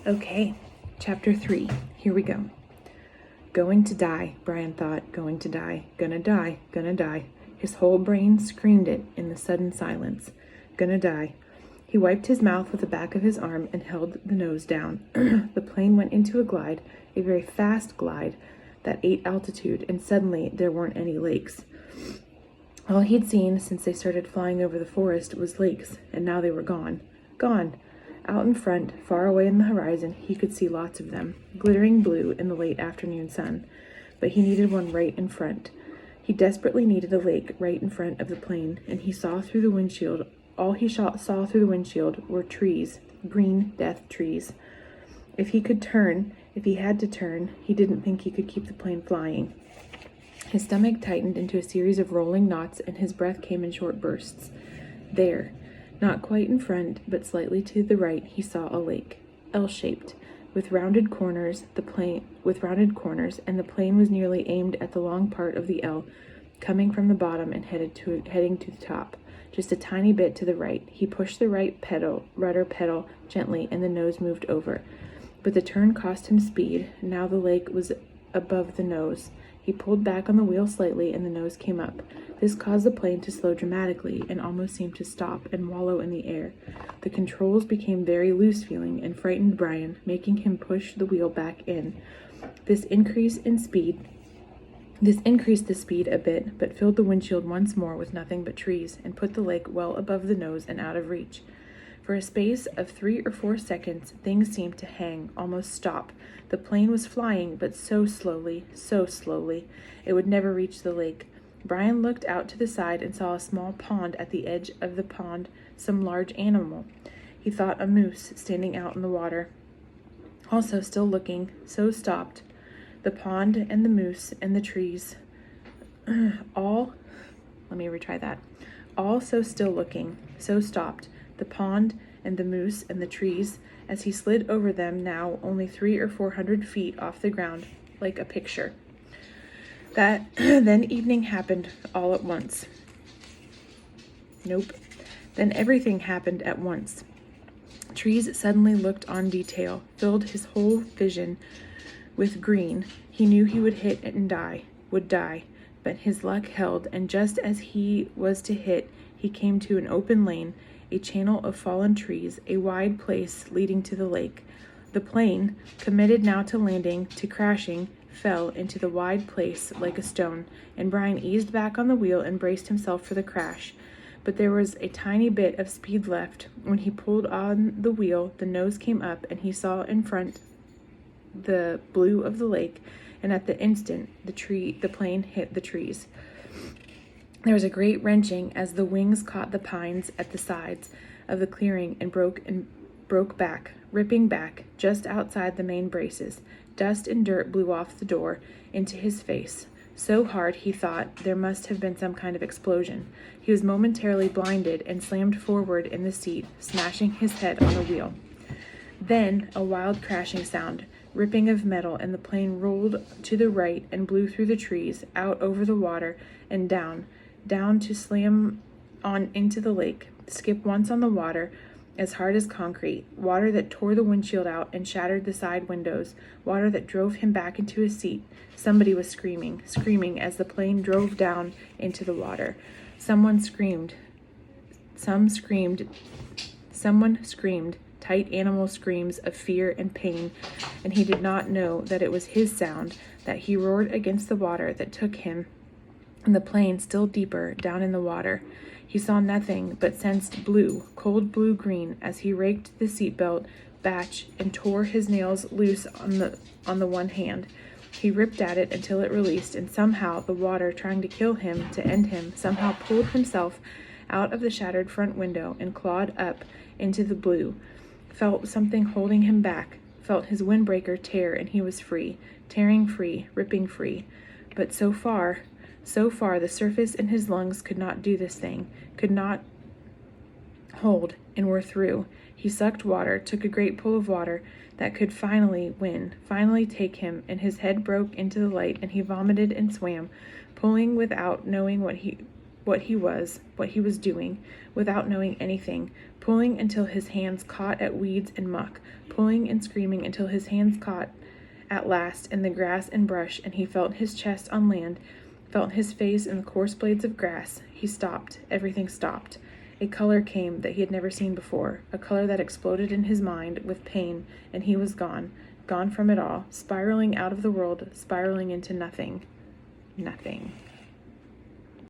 Okay, chapter 3. Here we go. Going to die, Brian thought. Going to die. Gonna die. Gonna die. His whole brain screamed it in the sudden silence. Gonna die. He wiped his mouth with the back of his arm and held the nose down. The plane went into a glide, a very fast glide, that ate altitude, and suddenly there weren't any lakes. All he'd seen since they started flying over the forest was lakes, and now they were gone. Gone. Out in front, far away in the horizon, he could see lots of them, glittering blue in the late afternoon sun. But he needed one right in front. He desperately needed a lake right in front of the plane, and he saw through the windshield. All he saw through the windshield were trees, green death trees. If he had to turn, he didn't think he could keep the plane flying. His stomach tightened into a series of rolling knots, and his breath came in short bursts. There, not quite in front, but slightly to the right, he saw a lake, L-shaped, with rounded corners, and the plane was nearly aimed at the long part of the L, coming from the bottom and heading to the top. Just a tiny bit to the right. He pushed the rudder pedal gently, and the nose moved over. But the turn cost him speed. Now the lake was above the nose. He pulled back on the wheel slightly, and the nose came up. This caused the plane to slow dramatically and almost seemed to stop and wallow in the air. The controls became very loose-feeling and frightened Brian, making him push the wheel back in. This increased the speed a bit, but filled the windshield once more with nothing but trees, and put the lake well above the nose and out of reach. For a space of 3 or 4 seconds, things seemed to hang, almost stop. The plane was flying, but so slowly, it would never reach the lake. Brian looked out to the side and saw a small pond. At the edge of the pond, some large animal. He thought a moose standing out in the water. Also still looking, so stopped. The pond and the moose and the trees, all so still looking, so stopped. The pond and the moose and the trees, as he slid over them, now only 300 or 400 feet off the ground, like a picture. Then evening happened all at once. Then everything happened at once. Trees suddenly looked on detail, filled his whole vision with green. He knew he would hit and would die, but his luck held, and just as he was to hit, he came to an open lane, a channel of fallen trees, a wide place leading to the lake. The plane, committed now to landing, to crashing, fell into the wide place like a stone, and Brian eased back on the wheel and braced himself for the crash. But there was a tiny bit of speed left. When he pulled on the wheel, the nose came up, and he saw in front the blue of the lake, and at the instant the plane hit the trees. There was a great wrenching as the wings caught the pines at the sides of the clearing and broke back, ripping back just outside the main braces. Dust and dirt blew off the door into his face. So hard, he thought, there must have been some kind of explosion. He was momentarily blinded and slammed forward in the seat, smashing his head on the wheel. Then a wild crashing sound, ripping of metal, and the plane rolled to the right and blew through the trees, out over the water, and down to slam on into the lake, skip once on the water, as hard as concrete, water that tore the windshield out and shattered the side windows, water that drove him back into his seat. Somebody was screaming as the plane drove down into the water. Someone screamed, tight animal screams of fear and pain, and he did not know that it was his sound, that he roared against the water that took him and the plane still deeper down in the water. He saw nothing, but sensed blue, cold blue-green, as he raked the seatbelt batch and tore his nails loose on the one hand. He ripped at it until it released, and somehow the water, trying to kill him, to end him, somehow pulled himself out of the shattered front window and clawed up into the blue. Felt something holding him back, felt his windbreaker tear, and he was free, tearing free, ripping free. But so far, the surface in his lungs could not do this thing, could not hold, and were through. He sucked water, took a great pull of water that could finally take him, and his head broke into the light, and he vomited and swam, pulling without knowing what what he was doing, without knowing anything, pulling until his hands caught at weeds and muck, pulling and screaming until his hands caught at last in the grass and brush, and he felt his chest on land, felt his face in the coarse blades of grass. He stopped. Everything stopped. A color came that he had never seen before, a color that exploded in his mind with pain, and he was gone from it all, spiraling out of the world, spiraling into nothing. Nothing.